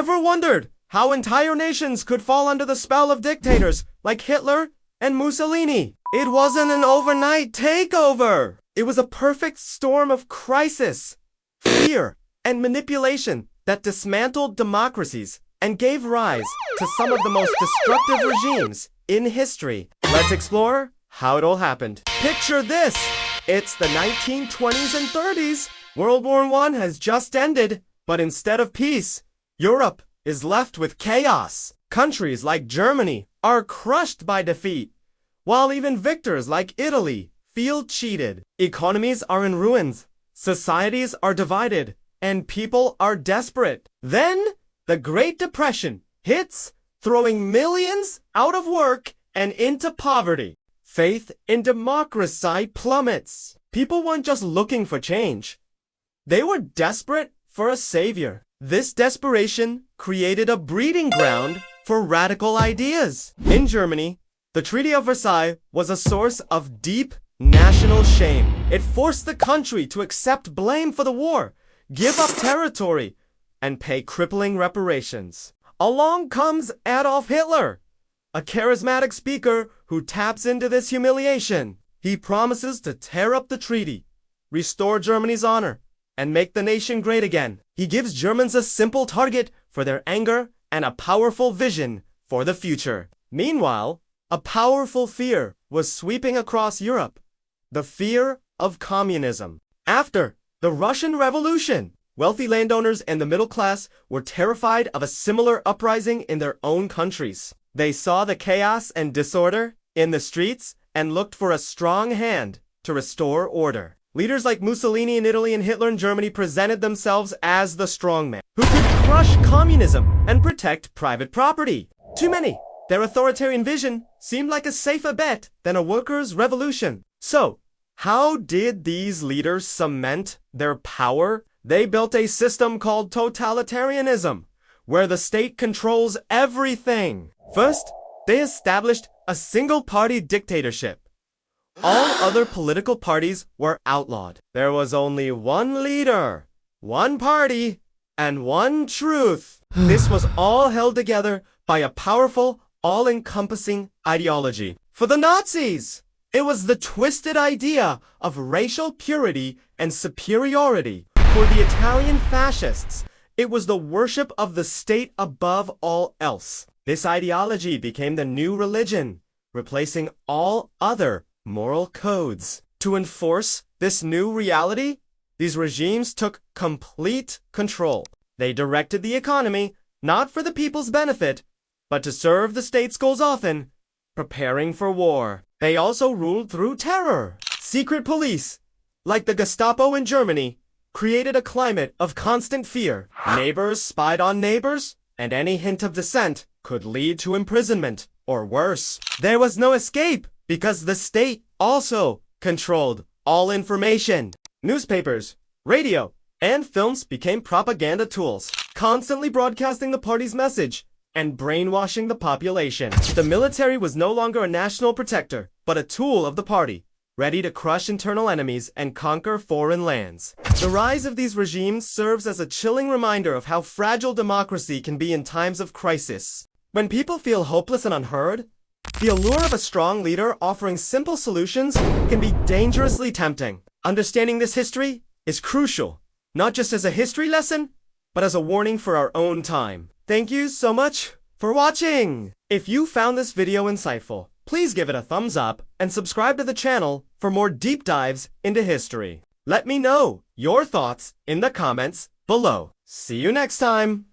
Ever wondered how entire nations could fall under the spell of dictators like Hitler and Mussolini? It wasn't an overnight takeover. It was a perfect storm of crisis, fear, and manipulation that dismantled democracies and gave rise to some of the most destructive regimes in history. Let's explore how it all happened. Picture this. It's the 1920s and 30s. World War I has just ended, but instead of peace, Europe is left with chaos. Countries like Germany are crushed by defeat, while even victors like Italy feel cheated. Economies are in ruins, societies are divided, and people are desperate. Then, the Great Depression hits, throwing millions out of work and into poverty. Faith in democracy plummets. People weren't just looking for change. They were desperate for a savior. This desperation created a breeding ground for radical ideas. In Germany, the Treaty of Versailles was a source of deep national shame. It forced the country to accept blame for the war, give up territory, and pay crippling reparations. Along comes Adolf Hitler, a charismatic speaker who taps into this humiliation. He promises to tear up the treaty, restore Germany's honor, and make the nation great again. He gives Germans a simple target for their anger and a powerful vision for the future. Meanwhile, a powerful fear was sweeping across Europe, the fear of communism. After the Russian Revolution, wealthy landowners and the middle class were terrified of a similar uprising in their own countries. They saw the chaos and disorder in the streets and looked for a strong hand to restore order. Leaders like Mussolini in Italy and Hitler in Germany presented themselves as the strongman who could crush communism and protect private property. To many, their authoritarian vision seemed like a safer bet than a workers' revolution. So, how did these leaders cement their power? They built a system called totalitarianism, where the state controls everything. First, they established a single-party dictatorship. All other political parties were outlawed. There was only one leader, one party, and one truth. This was all held together by a powerful, all-encompassing ideology. For the Nazis, it was the twisted idea of racial purity and superiority. For the Italian fascists, it was the worship of the state above all else. This ideology became the new religion, replacing all other moral codes. To enforce this new reality, these regimes took complete control. They directed the economy, not for the people's benefit, but to serve the state's goals, often preparing for war. They also ruled through terror. Secret police, like the Gestapo in Germany, created a climate of constant fear. Neighbors spied on neighbors, and any hint of dissent could lead to imprisonment, or worse. There was no escape, because the state also controlled all information. Newspapers, radio, and films became propaganda tools, constantly broadcasting the party's message and brainwashing the population. The military was no longer a national protector, but a tool of the party, ready to crush internal enemies and conquer foreign lands. The rise of these regimes serves as a chilling reminder of how fragile democracy can be in times of crisis. When people feel hopeless and unheard, the allure of a strong leader offering simple solutions can be dangerously tempting. Understanding this history is crucial, not just as a history lesson, but as a warning for our own time. Thank you so much for watching! If you found this video insightful, please give it a thumbs up and subscribe to the channel for more deep dives into history. Let me know your thoughts in the comments below. See you next time!